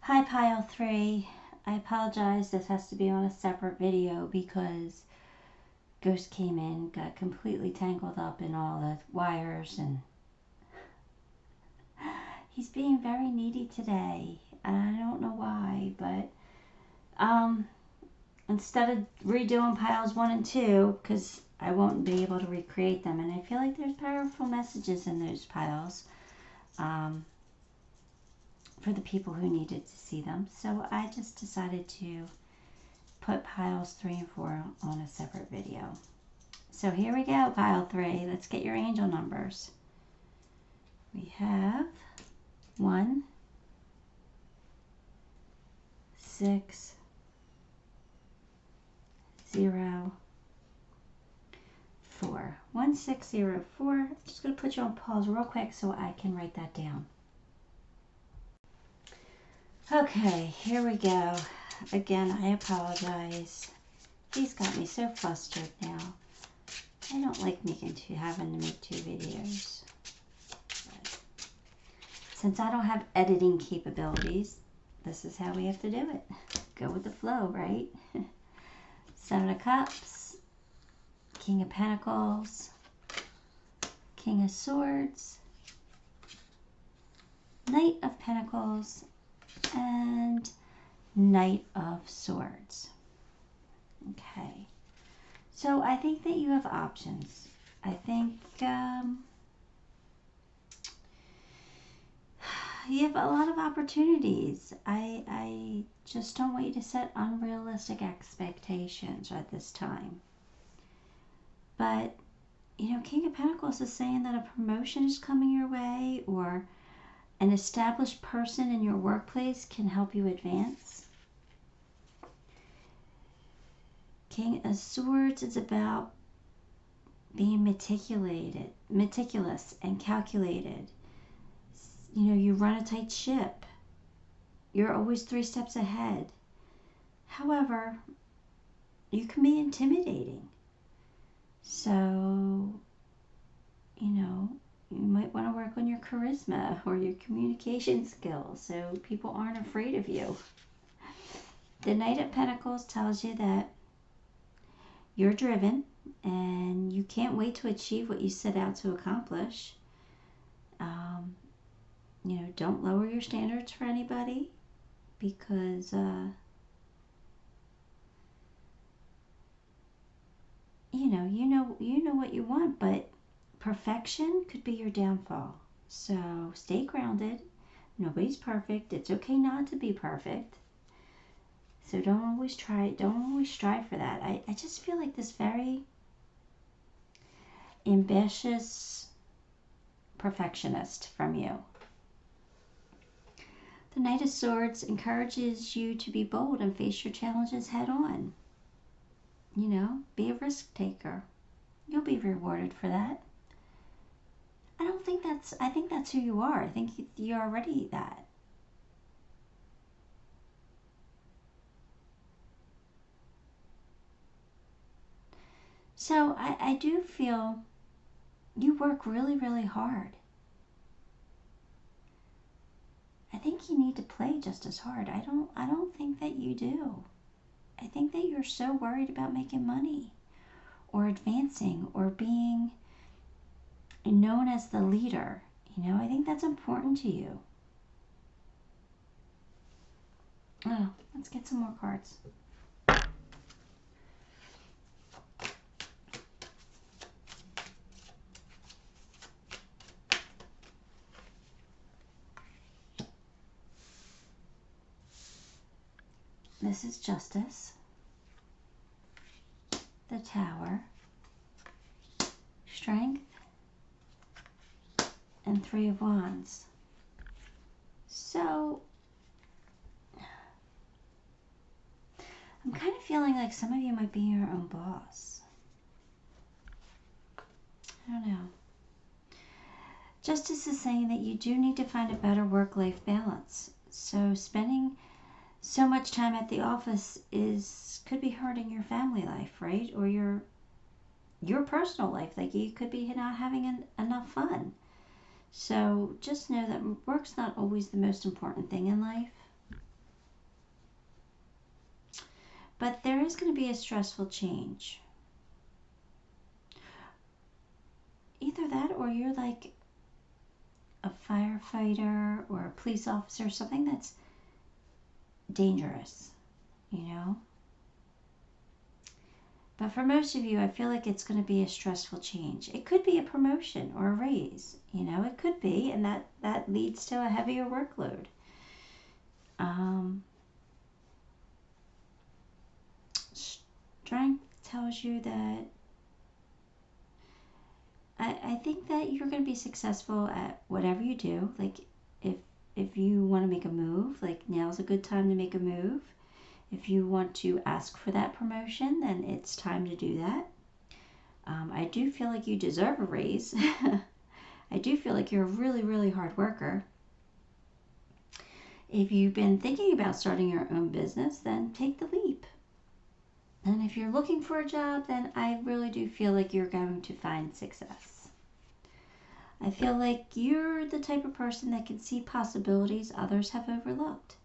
Hi Pile 3. I apologize, this has to be on a separate video because Ghost came in, got completely tangled up in all the wires, and he's being very needy today. And I don't know why, but instead of redoing piles 1 and 2, because I won't be able to recreate them, and I feel like there's powerful messages in those piles for the people who needed to see them. So I just decided to put piles 3 and 4 on a separate video. So here we go, pile 3. Let's get your angel numbers. We have 1, 6, 0, 4. 1, 6, 0, 4. I'm just going to put you on pause real quick so I can write that down. Okay, here we go. Again, I apologize. He's got me so flustered now. I don't like having to make 2 videos. But since I don't have editing capabilities, this is how we have to do it. Go with the flow, right? 7 of Cups, King of Pentacles, King of Swords, Knight of Pentacles, and Knight of Swords. Okay, so I think that you have options. I think you have a lot of opportunities. I just don't want you to set unrealistic expectations at this time. But, you know, King of Pentacles is saying that a promotion is coming your way, or an established person in your workplace can help you advance. King of Swords is about being meticulous and calculated. You know, you run a tight ship. You're always 3 steps ahead. However, you can be intimidating. So, you know, you might want to work on your charisma or your communication skills so people aren't afraid of you. The Knight of Pentacles tells you that you're driven and you can't wait to achieve what you set out to accomplish. You know, don't lower your standards for anybody, because you know what you want, but perfection could be your downfall. So stay grounded. Nobody's perfect. It's okay not to be perfect. So don't always strive for that. I just feel like this very ambitious perfectionist from you. The Knight of Swords encourages you to be bold and face your challenges head on. You know, be a risk taker. You'll be rewarded for that. I think that's who you are. I think you're already that. So I do feel you work really, really hard. I think you need to play just as hard. I don't think that you do. I think that you're so worried about making money or advancing or being known as the leader. You know, I think that's important to you. Oh, let's get some more cards. This is Justice, the Tower, Strength, and 3 of Wands. So I'm kind of feeling like some of you might be your own boss. I don't know. Justice is saying that you do need to find a better work-life balance. So spending so much time at the office could be hurting your family life, right? Or your personal life. Like, you could be not having enough fun. So just know that work's not always the most important thing in life. But there is going to be a stressful change. Either that, or you're like a firefighter or a police officer, something that's dangerous, you know? But for most of you, I feel like it's going to be a stressful change. It could be a promotion or a raise, you know, it could be, and that leads to a heavier workload. Strength tells you that I think that you're going to be successful at whatever you do. Like if you want to make a move, like now's a good time to make a move. If you want to ask for that promotion, then it's time to do that. I do feel like you deserve a raise. I do feel like you're a really, really hard worker. If you've been thinking about starting your own business, then take the leap. And if you're looking for a job, then I really do feel like you're going to find success. I feel like you're the type of person that can see possibilities others have overlooked.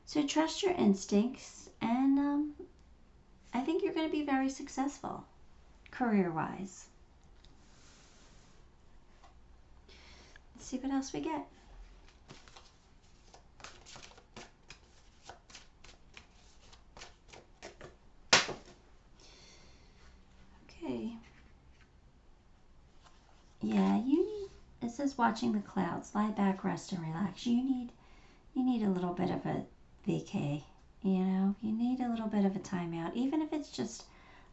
So trust your instincts, and I think you're going to be very successful, career-wise. Let's see what else we get. Okay. Yeah, you need, it says watching the clouds, lie back, rest, and relax. You need a little bit of a vacay, you know? You need a little bit of a timeout, even if it's just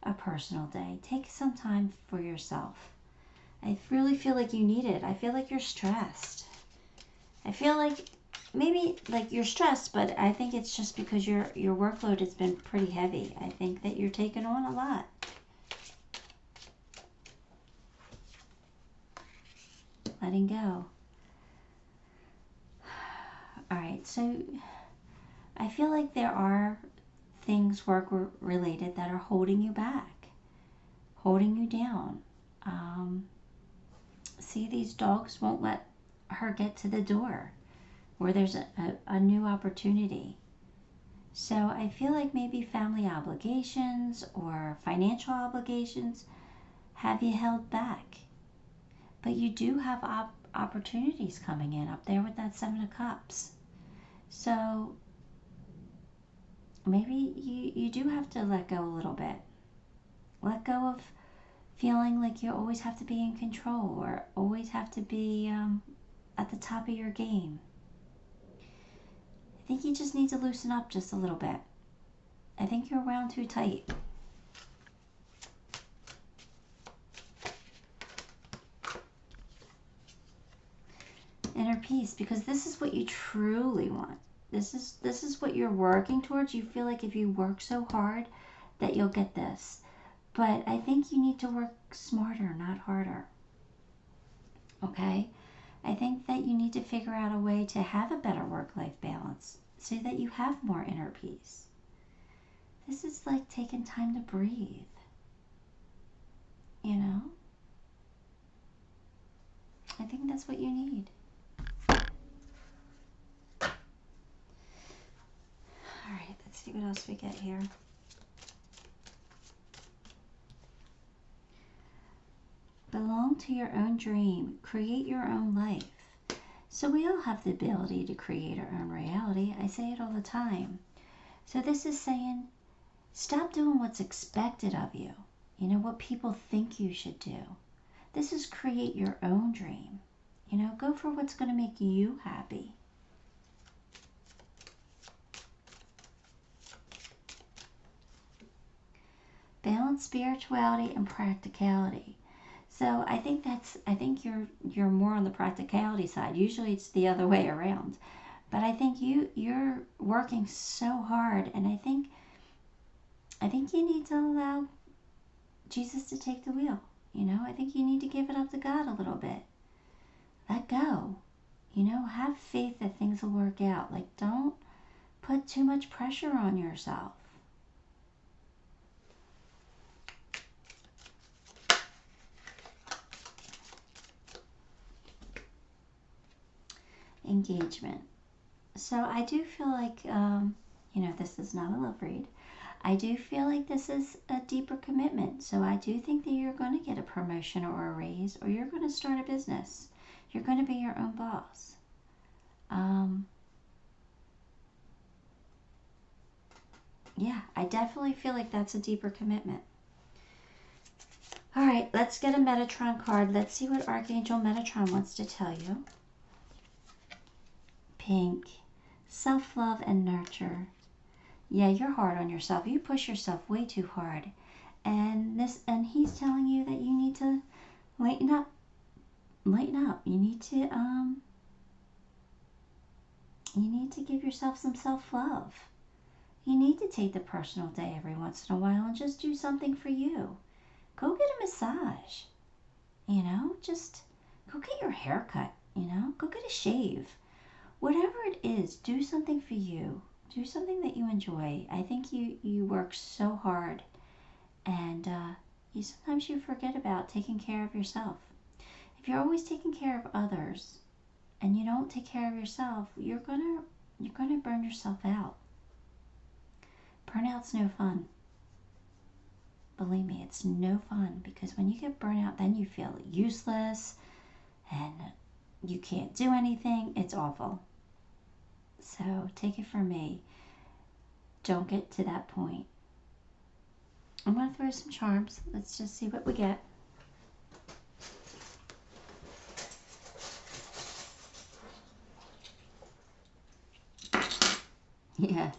a personal day. Take some time for yourself. I really feel like you need it. I feel like you're stressed. I feel like maybe like you're stressed, but I think it's just because your workload has been pretty heavy. I think that you're taking on a lot. Letting go. All right, so I feel like there are things work-related that are holding you back, holding you down. See, these dogs won't let her get to the door where there's a new opportunity. So I feel like maybe family obligations or financial obligations have you held back. But you do have opportunities coming in up there with that Seven of Cups. So maybe you do have to let go a little bit. Let go of feeling like you always have to be in control or always have to be at the top of your game. I think you just need to loosen up just a little bit. I think you're wound too tight. Inner peace, because this is what you truly want. This is what you're working towards. You feel like if you work so hard that you'll get this. But I think you need to work smarter, not harder. Okay? I think that you need to figure out a way to have a better work-life balance so that you have more inner peace. This is like taking time to breathe. You know? I think that's what you need. All right, let's see what else we get here. Belong to your own dream. Create your own life. So we all have the ability to create our own reality. I say it all the time. So this is saying, stop doing what's expected of you. You know, what people think you should do. This is create your own dream. You know, go for what's going to make you happy. Balance spirituality and practicality. So I think you're more on the practicality side. Usually it's the other way around. But I think you're working so hard, and I think you need to allow Jesus to take the wheel. You know, I think you need to give it up to God a little bit. Let go. You know, have faith that things will work out. Like, don't put too much pressure on yourself. Engagement. So I do feel like, you know, this is not a love read. I do feel like this is a deeper commitment. So I do think that you're going to get a promotion or a raise, or you're going to start a business. You're going to be your own boss. Yeah, I definitely feel like that's a deeper commitment. All right, let's get a Metatron card. Let's see what Archangel Metatron wants to tell you. Pink, self-love and nurture. Yeah, you're hard on yourself. You push yourself way too hard. And he's telling you that you need to lighten up. Lighten up. You need to give yourself some self-love. You need to take the personal day every once in a while and just do something for you. Go get a massage. You know, just go get your hair cut. You know, go get a shave. Whatever it is, do something for you. Do something that you enjoy. I think you work so hard, and sometimes you forget about taking care of yourself. If you're always taking care of others and you don't take care of yourself, you're gonna burn yourself out. Burnout's no fun. Believe me, it's no fun, because when you get burnt out, then you feel useless and you can't do anything. It's awful. So take it from me. Don't get to that point. I'm going to throw some charms. Let's just see what we get. Yeah,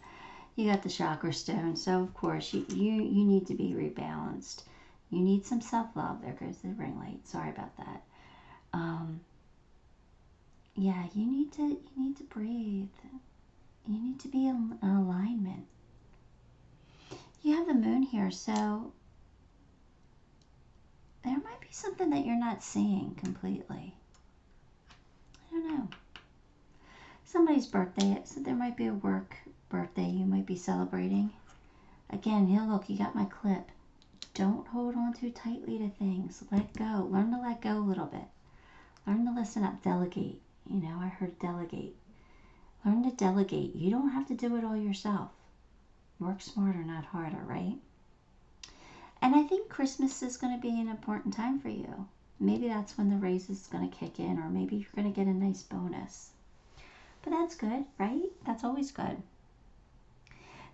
you got the chakra stone. So, of course, you need to be rebalanced. You need some self-love. There goes the ring light. Sorry about that. Yeah, you need to breathe. You need to be in alignment. You have the moon here, so there might be something that you're not seeing completely. I don't know. Somebody's birthday, so there might be a work birthday you might be celebrating. Again, here, look, you got my clip. Don't hold on too tightly to things. Let go. Learn to let go a little bit. Learn to listen up. Delegate. You know, I heard delegate. Learn to delegate. You don't have to do it all yourself. Work smarter, not harder, right? And I think Christmas is going to be an important time for you. Maybe that's when the raise is going to kick in, or maybe you're going to get a nice bonus. But that's good, right? That's always good.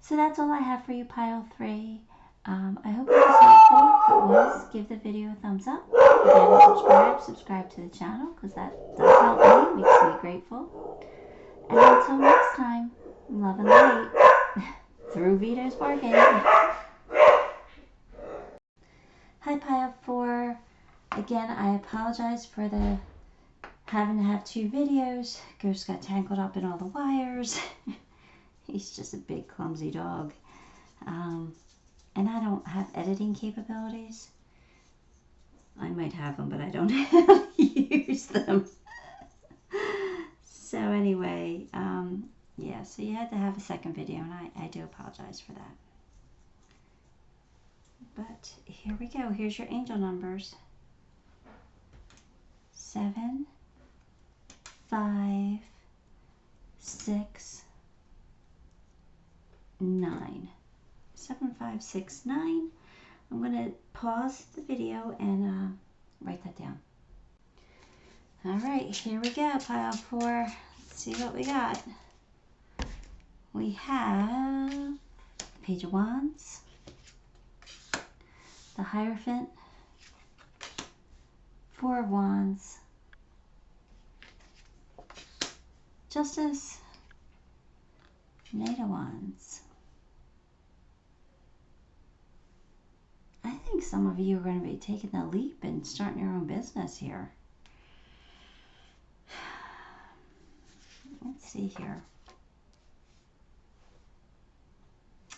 So that's all I have for you, Pile 3. I hope it was helpful. If it was, give the video a thumbs up. If you haven't subscribe to the channel, because that does help me, makes me grateful. And until next time, love and light through Vito's bargain. Hi, Pile 4. Again, I apologize for the having to have 2 videos. Ghost got tangled up in all the wires. He's just a big clumsy dog. And I don't have editing capabilities. I might have them, but I don't know how to use them. So anyway, yeah, so you had to have a second video, and I do apologize for that. But here we go. Here's your angel numbers. 7, 5, 6, 9. 7, 5, 6, 9. I'm going to pause the video and write that down. All right, here we go, Pile 4. Let's see what we got. We have the Page of Wands, the Hierophant, 4 of Wands, Justice, Knight of Wands. I think some of you are going to be taking the leap and starting your own business here. Let's see here.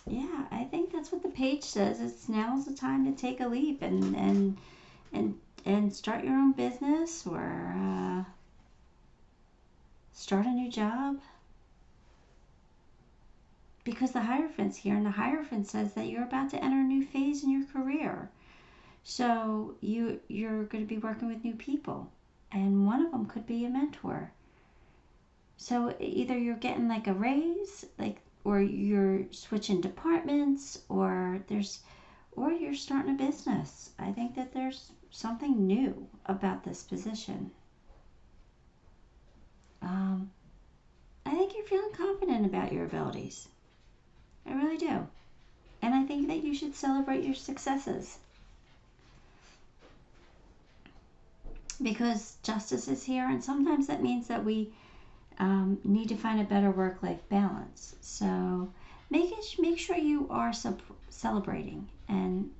Yeah, I think that's what the page says. It's now's the time to take a leap and start your own business, or start a new job. Because the Hierophant's here, and the Hierophant says that you're about to enter a new phase in your career. So you're going to be working with new people, and one of them could be a mentor. So either you're getting like a raise, or you're switching departments, or you're starting a business. I think that there's something new about this position. I think you're feeling confident about your abilities. I really do. And I think that you should celebrate your successes. Because justice is here, and sometimes that means that we need to find a better work-life balance. So make sure you are celebrating and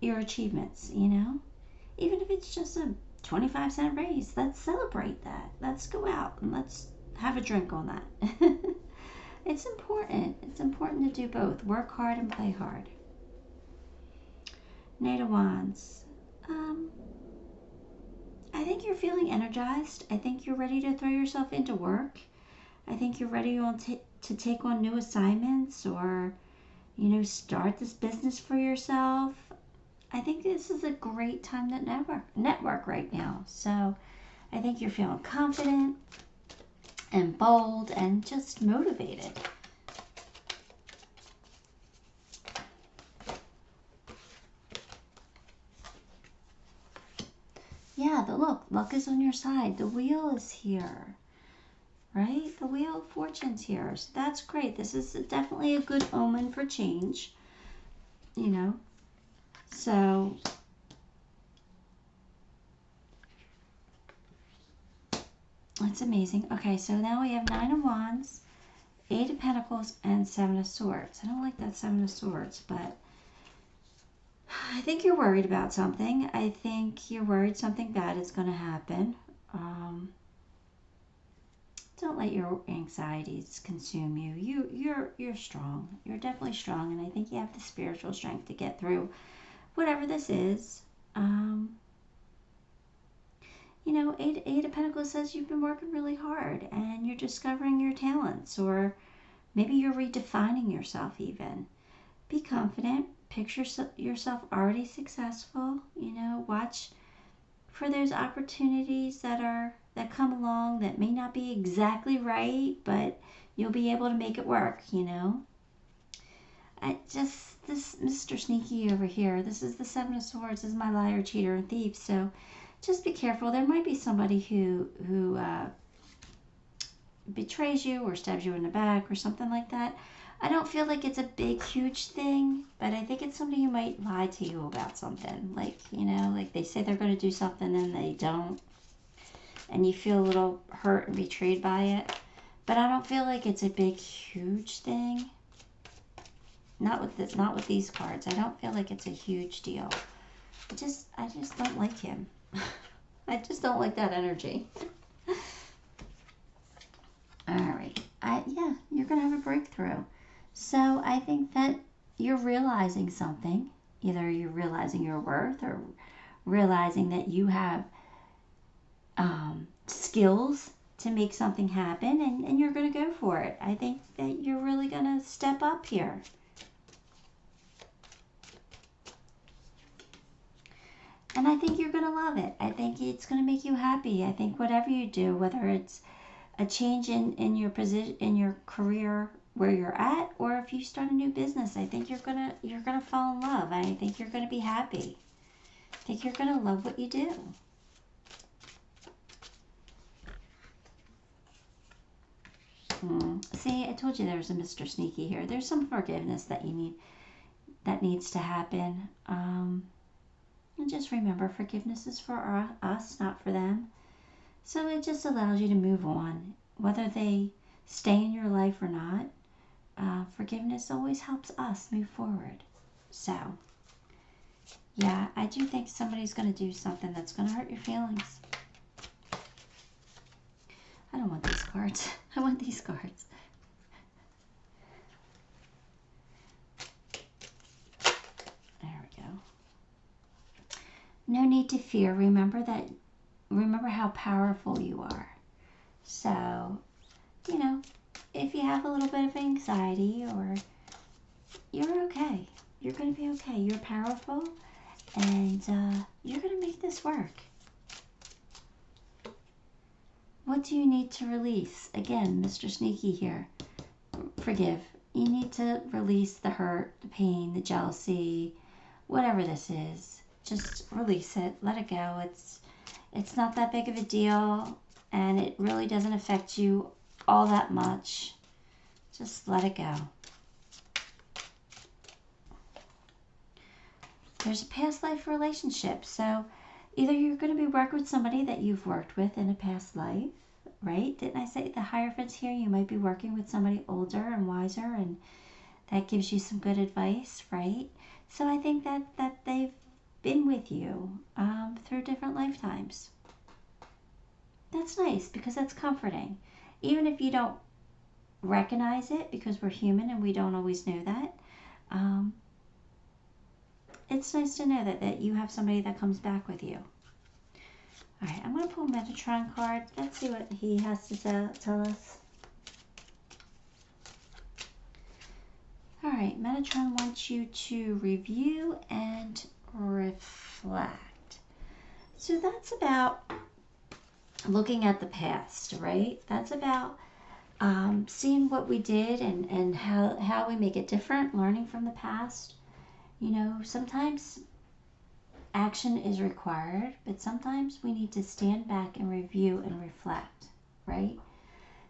your achievements, you know? Even if it's just a 25-cent raise, let's celebrate that. Let's go out and let's have a drink on that. It's important. It's important to do both. Work hard and play hard. Knight of Wands. I think you're feeling energized. I think you're ready to throw yourself into work. I think you're ready to take on new assignments, or, you know, start this business for yourself. I think this is a great time to network right now. So I think you're feeling confident and bold and just motivated. Yeah, luck is on your side. The wheel is here, right? The wheel of fortune's here. So that's great. This is definitely a good omen for change, you know. So that's amazing. Okay, so now we have 9 of Wands, 8 of Pentacles, and 7 of Swords. I don't like that 7 of Swords, but I think you're worried about something. I think you're worried something bad is going to happen. Don't let your anxieties consume you. You're strong. You're definitely strong, and I think you have the spiritual strength to get through whatever this is. You know, 8 of Pentacles says you've been working really hard and you're discovering your talents, or maybe you're redefining yourself even. Be confident. Picture yourself already successful. You know, watch for those opportunities that come along that may not be exactly right, but you'll be able to make it work, you know. This Mr. Sneaky over here, this is the 7 of Swords, this is my liar, cheater, and thief. So just be careful. There might be somebody who betrays you or stabs you in the back or something like that. I don't feel like it's a big, huge thing, but I think it's somebody who might lie to you about something. Like, you know, like they say they're going to do something and they don't. And you feel a little hurt and betrayed by it. But I don't feel like it's a big, huge thing. Not with these cards. I don't feel like it's a huge deal. I just don't like him. I just don't like that energy. All right. Yeah, you're going to have a breakthrough. So I think that you're realizing something. Either you're realizing your worth or realizing that you have skills to make something happen, and you're going to go for it. I think that you're really going to step up here. And I think you're going to love it. I think it's going to make you happy. I think whatever you do, whether it's a change in your position, in your career where you're at, or if you start a new business, I think you're gonna fall in love. I think you're gonna be happy. I think you're gonna love what you do. See, I told you there was a Mr. Sneaky here. There's some forgiveness that needs to happen. And just remember, forgiveness is for us, not for them. So it just allows you to move on, whether they stay in your life or not. Forgiveness always helps us move forward. So, yeah, I do think somebody's going to do something that's going to hurt your feelings. I don't want these cards. I want these cards. There we go. No need to fear. Remember how powerful you are. So, you know, if you have a little bit of anxiety, or you're okay. You're going to be okay. You're powerful, and you're going to make this work. What do you need to release? Again, Mr. Sneaky here. forgive. You need to release the hurt, the pain, the jealousy, whatever this is. Just release it. Let it go. It's not that big of a deal, and it really doesn't affect you all that much. Just let it go. There's a past life relationship. So either you're going to be working with somebody that you've worked with in a past life, right? Didn't I say the Hierophants here? You might be working with somebody older and wiser, and that gives you some good advice, right? So I think that they've been with you through different lifetimes. That's nice, because that's comforting. Even if you don't recognize it, because we're human and we don't always know that, it's nice to know that you have somebody that comes back with you. All right, I'm going to pull Metatron card. Let's see what he has to tell us. All right, Metatron wants you to review and reflect. So that's about looking at the past, right? That's about seeing what we did and how we make it different, learning from the past. You know, sometimes action is required, but sometimes we need to stand back and review and reflect, right?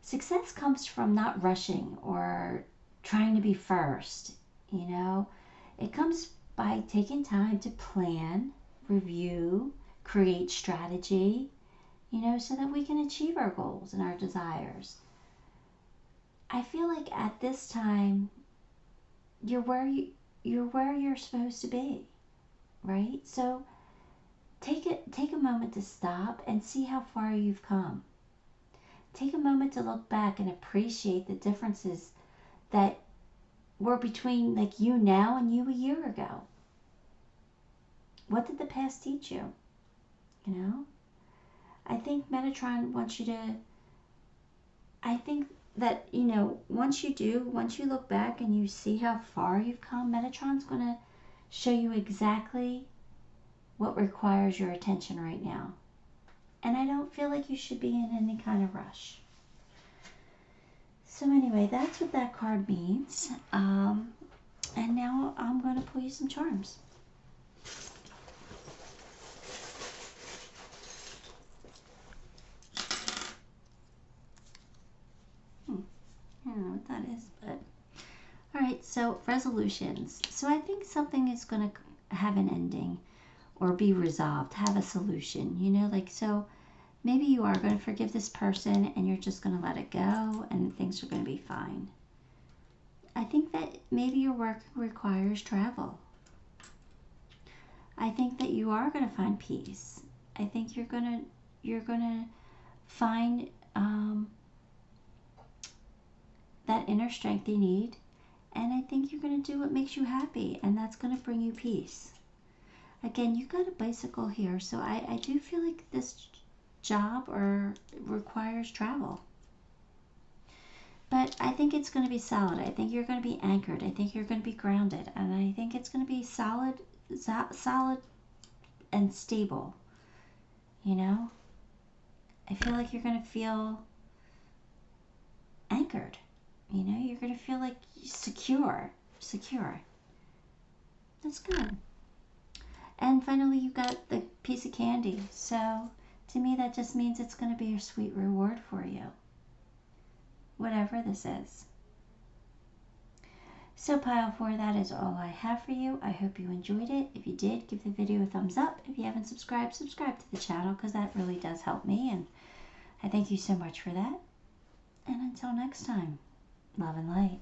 Success comes from not rushing or trying to be first, you know. It comes by taking time to plan, review, create strategy, you know, so that we can achieve our goals and our desires. I feel like at this time, you're where you're supposed to be, right? So take a moment to stop and see how far you've come. Take a moment to look back and appreciate the differences that were between like you now and you a year ago. What did the past teach you? You know? I think Metatron wants you to, I think that, you know, once you look back and you see how far you've come, Metatron's going to show you exactly what requires your attention right now. And I don't feel like you should be in any kind of rush. So anyway, that's what that card means. And now I'm going to pull you some charms. I don't know what that is, but all right, so resolutions. So I think something is going to have an ending or be resolved, have a solution, you know, like, so maybe you are going to forgive this person and you're just going to let it go and things are going to be fine. I think that maybe your work requires travel. I think that you are going to find peace. I think you're going to find that inner strength you need, and I think you're going to do what makes you happy, and that's going to bring you peace. Again, you got a bicycle here, so I do feel like this job requires travel. But I think it's going to be solid. I think you're going to be anchored. I think you're going to be grounded, and I think it's going to be solid and stable. You know, I feel like you're going to feel anchored. You know, you're going to feel like secure. That's good. And finally, you got the piece of candy. So to me, that just means it's going to be a sweet reward for you, whatever this is. So pile 4, that is all I have for you. I hope you enjoyed it. If you did, give the video a thumbs up. If you haven't subscribed, subscribe to the channel, because that really does help me, and I thank you so much for that. And until next time, love and light.